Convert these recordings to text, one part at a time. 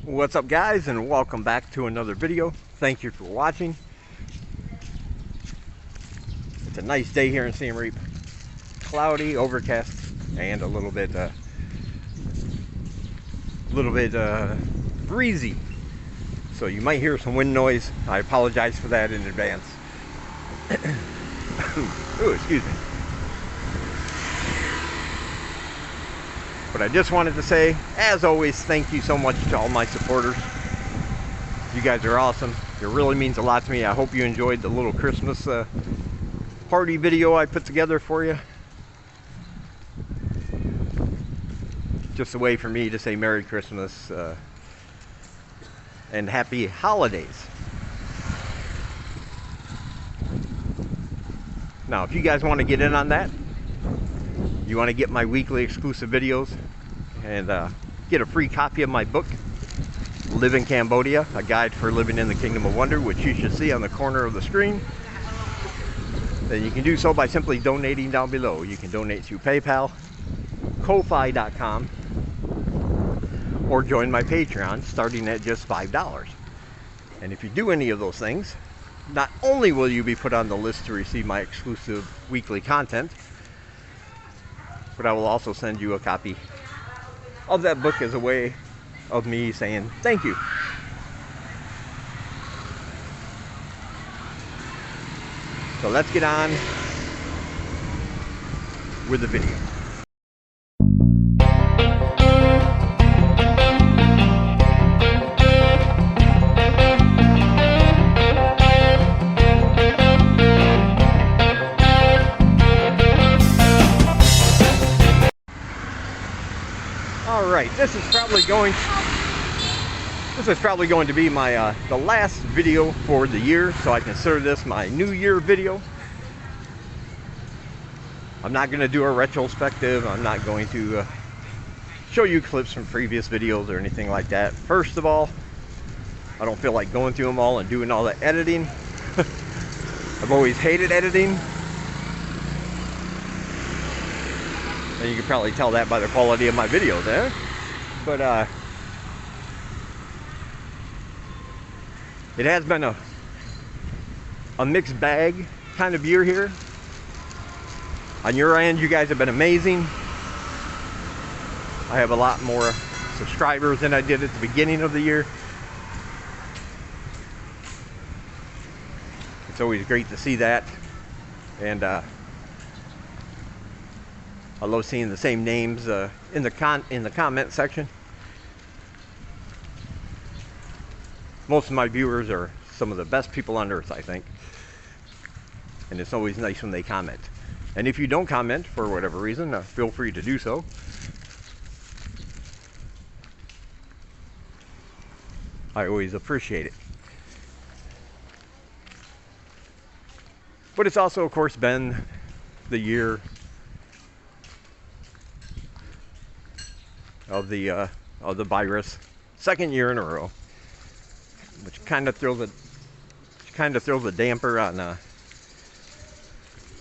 What's up, guys, and welcome back to another video. Thank you for watching. It's a nice day here in Siem Reap. Cloudy, overcast, and a little bit breezy. So you might hear some wind noise. I apologize for that in advance. Ooh, excuse me. But I just wanted to say, as always, thank you so much to all my supporters. You guys are awesome. It really means a lot to me. I hope you enjoyed the little Christmas party video I put together for you. Just a way for me to say Merry Christmas and Happy Holidays. Now, if you guys want to get in on that, you want to get my weekly exclusive videos and get a free copy of my book, Live in Cambodia, a guide for living in the Kingdom of Wonder, which you should see on the corner of the screen, then you can do so by simply donating down below. You can donate through PayPal, Ko-Fi.com, or join my Patreon starting at just $5. And if you do any of those things, not only will you be put on the list to receive my exclusive weekly content, but I will also send you a copy of that book as a way of me saying thank you. So let's get on with the video. Alright, this is probably going to be my the last video for the year, so I consider this my New Year video. I'm not going to do a retrospective. I'm not going to show you clips from previous videos or anything like that. First of all, I don't feel like going through them all and doing all the editing. I've always hated editing. And you can probably tell that by the quality of my videos, eh? But it has been a mixed bag kind of year here. On your end, you guys have been amazing. I have a lot more subscribers than I did at the beginning of the year. It's always great to see that. And I love seeing the same names in the comment section. Most of my viewers are some of the best people on earth, I think. And it's always nice when they comment. And if you don't comment for whatever reason, feel free to do so. I always appreciate it. But it's also, of course, been the year of the virus, second year in a row, which kind of throws a damper on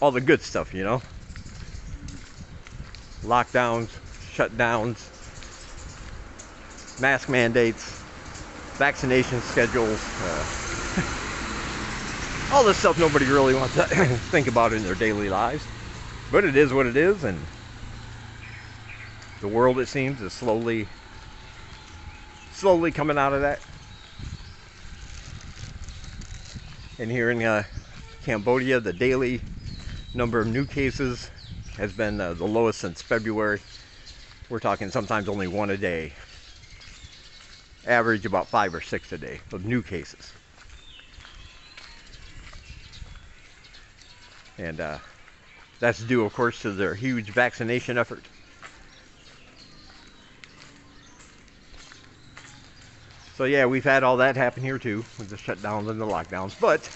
all the good stuff, you know. Lockdowns, shutdowns, mask mandates, vaccination schedules, all this stuff nobody really wants to think about in their daily lives. But it is what it is, and the world, it seems, is slowly coming out of that. And here in Cambodia, the daily number of new cases has been the lowest since February. We're talking sometimes only one a day. Average about 5 or 6 a day of new cases. And that's due, of course, to their huge vaccination effort. So yeah, we've had all that happen here too, with the shutdowns and the lockdowns, but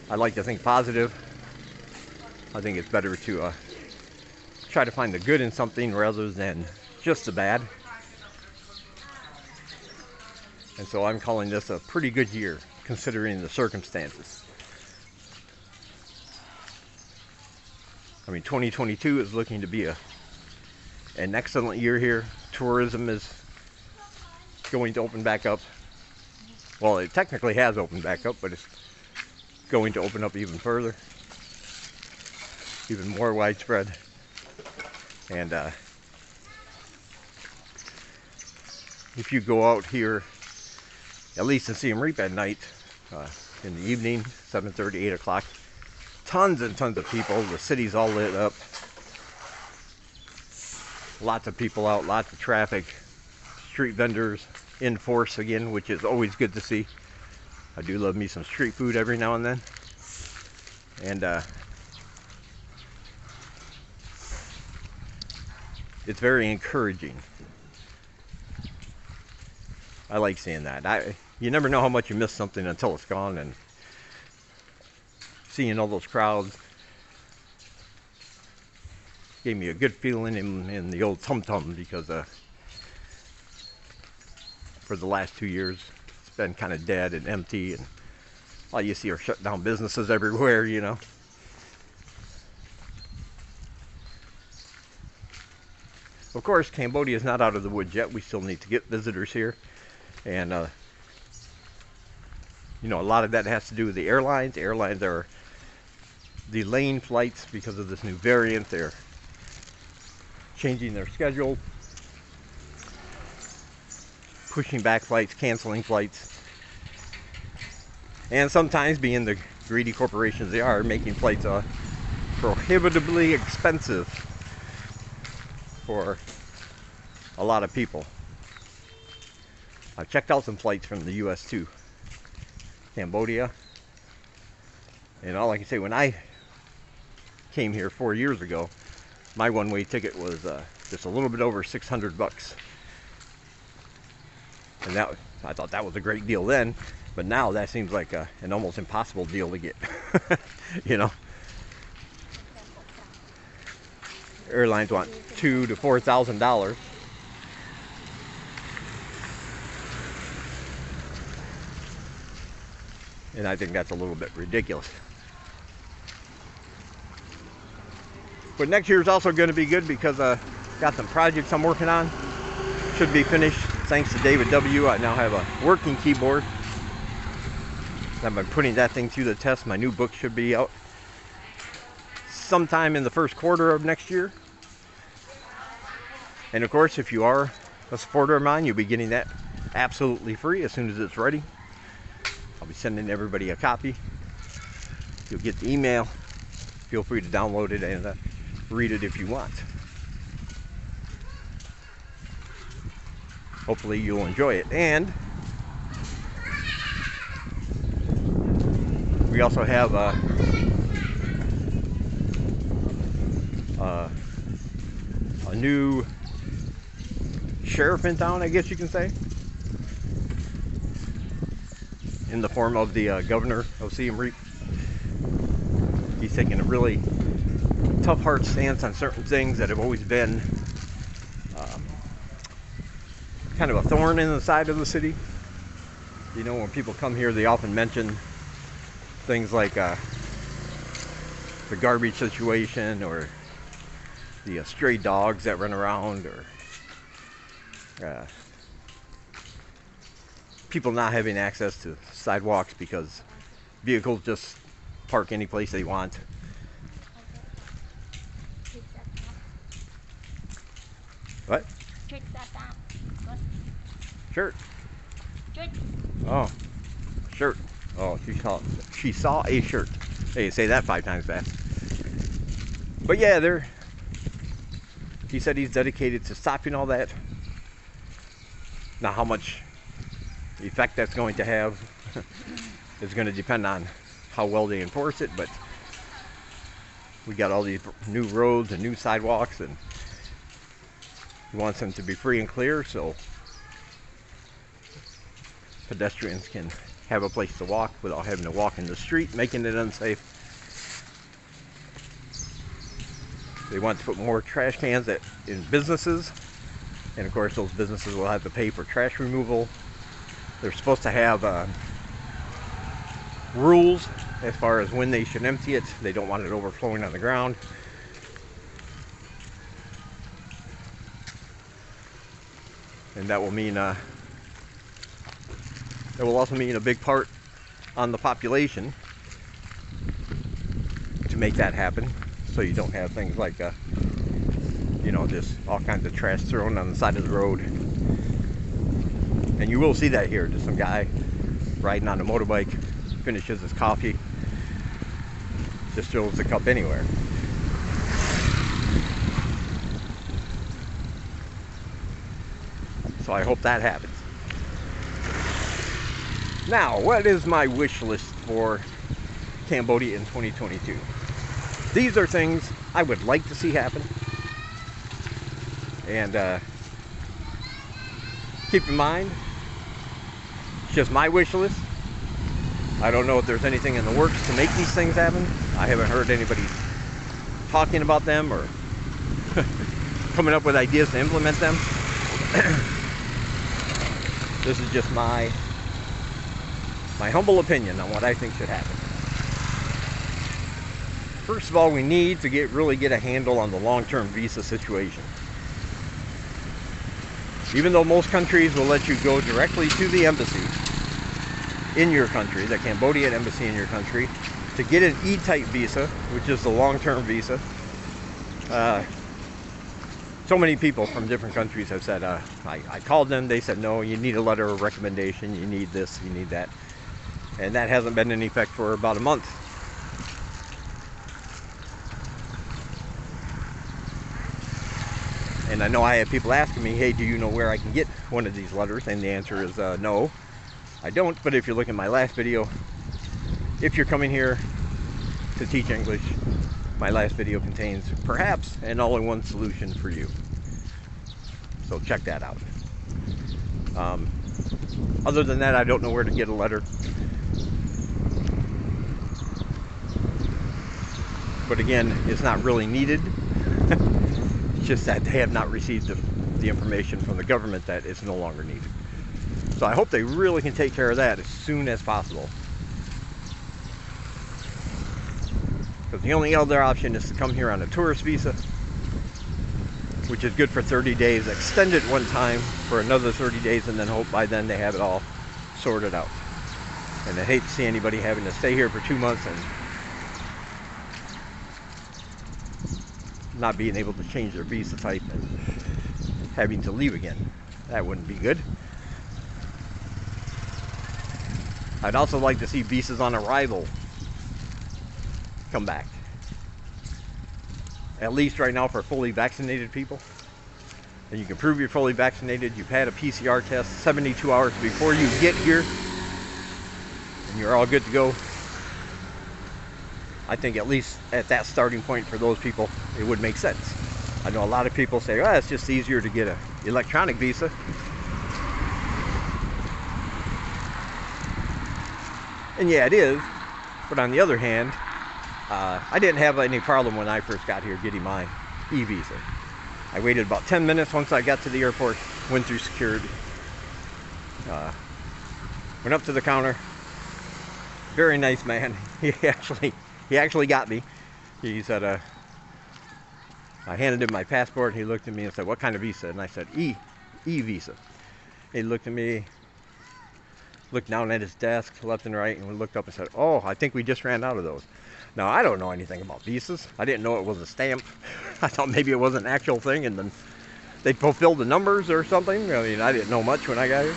I like to think positive. I think it's better to try to find the good in something rather than just the bad. And so I'm calling this a pretty good year, considering the circumstances. I mean, 2022 is looking to be an excellent year here. Tourism is going to open back up. Well, it technically has opened back up, but it's going to open up even further, even more widespread. And if you go out here, at least in Siem Reap at night, in the evening, 7:30, 8 o'clock, tons and tons of people. The city's all lit up. Lots of people out, lots of traffic. Street vendors in force again, which is always good to see. I do love me some street food every now and then. And it's very encouraging. I like seeing that. You never know how much you miss something until it's gone, and seeing all those crowds gave me a good feeling in the old tum-tum, because for the last 2 years it's been kind of dead and empty, and all you see are shut down businesses everywhere, you know. Of course, Cambodia is not out of the woods yet. We still need to get visitors here, and you know, a lot of that has to do with the airlines. Airlines are delaying flights because of this new variant. They're changing their schedule, pushing back flights, canceling flights, and sometimes, being the greedy corporations they are, making flights prohibitively expensive for a lot of people. I've checked out some flights from the US to Cambodia, and all I can say, when I came here 4 years ago, my one-way ticket was just a little bit over $600, and I thought that was a great deal then. But now that seems like an almost impossible deal to get. You know, airlines want $2,000 to $4,000. And I think that's a little bit ridiculous. But next year is also going to be good, because got some projects I'm working on. Should be finished thanks to David W. I now have a working keyboard. I've been putting that thing through the test. My new book should be out sometime in the first quarter of next year. And of course, if you are a supporter of mine, you'll be getting that absolutely free as soon as it's ready. I'll be sending everybody a copy. You'll get the email. Feel free to download it and read it if you want. Hopefully you'll enjoy it. And we also have a new sheriff in town, I guess you can say, in the form of the governor of Siem Reap. He's taking a really tough, hard stance on certain things that have always been kind of a thorn in the side of the city. You know, when people come here, they often mention things like the garbage situation, or the stray dogs that run around, or people not having access to sidewalks because vehicles just park any place they want. What? Shirt. Oh, shirt. Oh, she saw a shirt. Hey, say that 5 times fast. But yeah, he said he's dedicated to stopping all that. Now, how much effect that's going to have is going to depend on how well they enforce it, but we got all these new roads and new sidewalks, and he wants them to be free and clear so pedestrians can have a place to walk without having to walk in the street, making it unsafe. They want to put more trash cans in businesses, and of course those businesses will have to pay for trash removal. They're supposed to have rules as far as when they should empty it. They don't want it overflowing on the ground. And that will mean It will also mean a big part on the population to make that happen, so you don't have things like you know, just all kinds of trash thrown on the side of the road. And you will see that here. Just some guy riding on a motorbike, finishes his coffee, just throws the cup anywhere. So I hope that happens. Now, what is my wish list for Cambodia in 2022? These are things I would like to see happen. And keep in mind, it's just my wish list. I don't know if there's anything in the works to make these things happen. I haven't heard anybody talking about them or coming up with ideas to implement them. This is just my humble opinion on what I think should happen. First of all, we need to really get a handle on the long-term visa situation. Even though most countries will let you go directly to the embassy in your country, the Cambodian embassy in your country, to get an E-type visa, which is the long-term visa. So many people from different countries have said, I called them, they said, no, you need a letter of recommendation, you need this, you need that. And that hasn't been in effect for about a month. And I know I have people asking me, hey, do you know where I can get one of these letters? And the answer is no, I don't. But if you look at my last video, if you're coming here to teach English, my last video contains perhaps an all-in-one solution for you. So check that out. Other than that, I don't know where to get a letter. But again, it's not really needed. It's just that they have not received the information from the government that it's no longer needed. So I hope they really can take care of that as soon as possible. Because the only other option is to come here on a tourist visa, which is good for 30 days, extend it one time for another 30 days, and then hope by then they have it all sorted out. And I hate to see anybody having to stay here for 2 months and not being able to change their visa type and having to leave again. That wouldn't be good. I'd also like to see visas on arrival come back. At least right now for fully vaccinated people. And you can prove you're fully vaccinated, you've had a PCR test 72 hours before you get here, and you're all good to go. I think at least at that starting point for those people, it would make sense. I know a lot of people say, oh, it's just easier to get an electronic visa. And yeah, it is. But on the other hand, I didn't have any problem when I first got here getting my e-visa. I waited about 10 minutes once I got to the airport, went through security, went up to the counter. Very nice man. He actually got me. He said, I handed him my passport. He looked at me and said, what kind of visa? And I said, E-visa. He looked at me, looked down at his desk, left and right, and we looked up and said, oh, I think we just ran out of those. Now, I don't know anything about visas. I didn't know it was a stamp. I thought maybe it was an actual thing, and then they fulfilled the numbers or something. I mean, I didn't know much when I got here.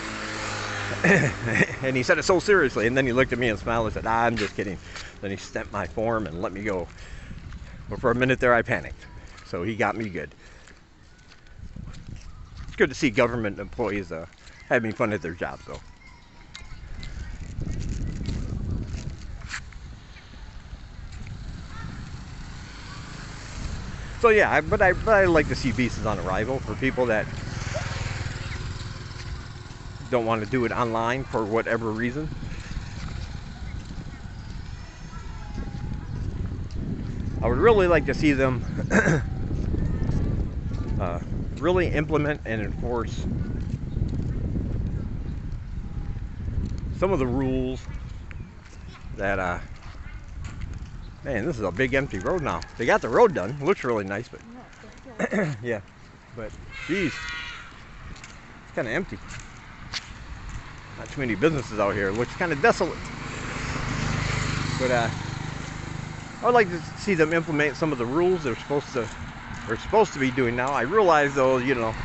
And he said it so seriously, and then he looked at me and smiled and said, I'm just kidding. Then he stamped my form and let me go. But for a minute there, I panicked. So he got me good. It's good to see government employees having fun at their jobs, though. So yeah, but I like to see visas on arrival for people that don't want to do it online for whatever reason. I would really like to see them really implement and enforce some of the rules that man, this is a big empty road now. They got the road done. It looks really nice, but yeah, but geez, it's kind of empty. not too many businesses out here. It looks kind of desolate. But I would like to see them implement some of the rules they're supposed to be doing now. I realize though, you know,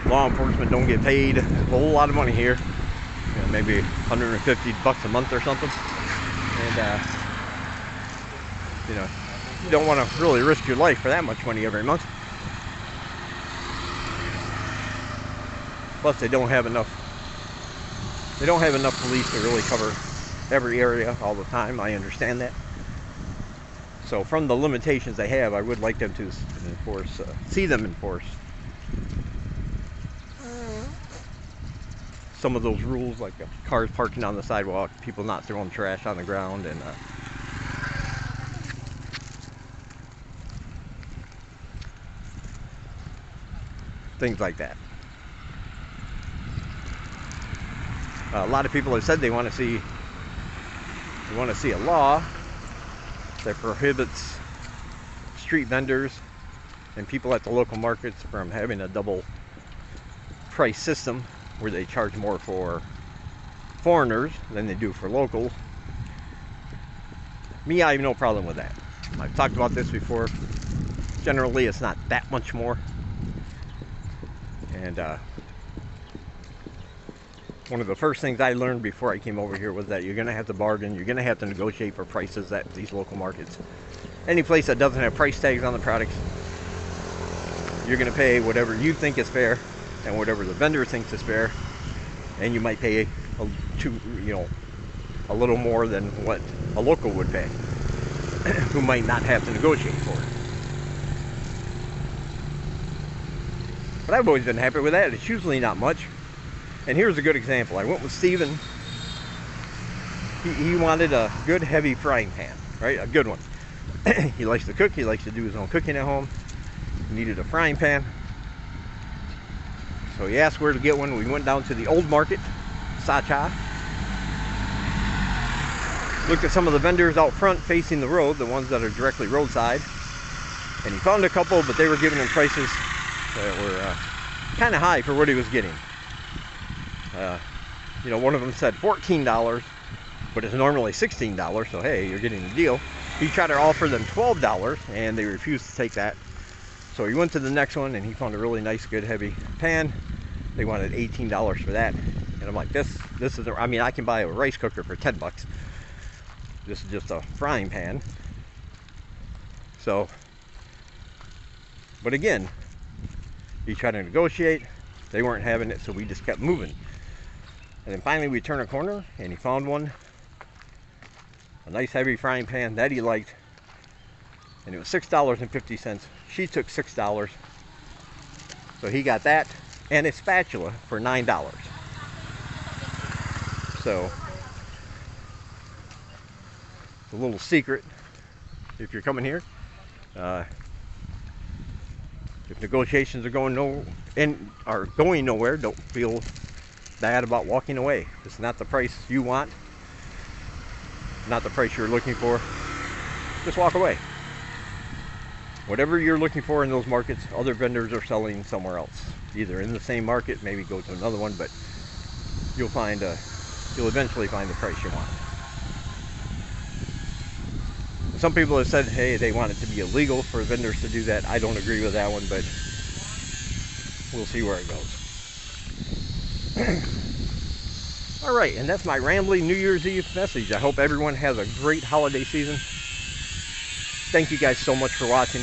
law enforcement don't get paid a whole lot of money here. You know, maybe $150 a month or something. And you know, you don't want to really risk your life for that much money every month. Plus, they don't have enough police to really cover every area all the time. I understand that. So from the limitations they have, I would like them to enforce, see them enforce some of those rules, like cars parking on the sidewalk, people not throwing trash on the ground, and things like that. A lot of people have said they want to see a law that prohibits street vendors and people at the local markets from having a double price system where they charge more for foreigners than they do for locals. Me, I have no problem with that. I've talked about this before. Generally, it's not that much more. And one of the first things I learned before I came over here was that you're going to have to bargain, you're going to have to negotiate for prices at these local markets. Any place that doesn't have price tags on the products, you're going to pay whatever you think is fair and whatever the vendor thinks is fair, and you might pay a little more than what a local would pay, who might not have to negotiate for it. But I've always been happy with that. It's usually not much. And here's a good example. I went with Steven. He wanted a good heavy frying pan, right? A good one. He likes to cook. He likes to do his own cooking at home. He needed a frying pan. So he asked where to get one. We went down to the old market, Sacha. Looked at some of the vendors out front facing the road, the ones that are directly roadside. And he found a couple, but they were giving him prices that were kind of high for what he was getting. You know, one of them said $14, but it's normally $16, so hey, you're getting a deal. He tried to offer them $12, and they refused to take that. So he went to the next one, and he found a really nice, good, heavy pan. They wanted $18 for that. And I'm like, this is, I mean, I can buy a rice cooker for 10 bucks. This is just a frying pan. So, but again, he tried to negotiate. They weren't having it, so we just kept moving. And then finally we turned a corner and he found one, a nice heavy frying pan that he liked, and it was $6.50. She took $6, so he got that and a spatula for $9. So it's a little secret if you're coming here. If negotiations are going nowhere, don't feel bad about walking away. It's not the price you want, not the price you're looking for. Just walk away. Whatever you're looking for in those markets, other vendors are selling somewhere else. Either in the same market, maybe go to another one, but you'll eventually find the price you want. Some people have said, hey, they want it to be illegal for vendors to do that. I don't agree with that one, but we'll see where it goes. All right, and that's my rambling New Year's Eve message. I hope everyone has a great holiday season. Thank you guys so much for watching.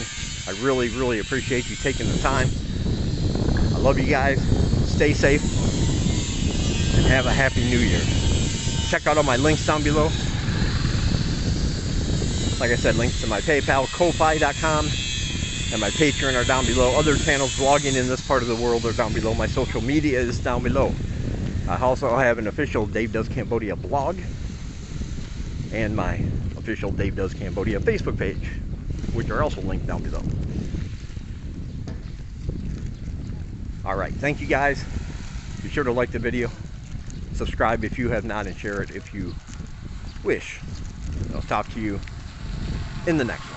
I really, really appreciate you taking the time. I love you guys. Stay safe and have a happy New Year. Check out all my links down below. Like I said, links to my PayPal, Ko-Fi.com, and my Patreon are down below. Other channels vlogging in this part of the world are down below. My social media is down below. I also have an official Dave Does Cambodia blog and my official Dave Does Cambodia Facebook page, which are also linked down below. All right, thank you guys. Be sure to like the video, subscribe if you have not, and share it if you wish. I'll talk to you in the next one.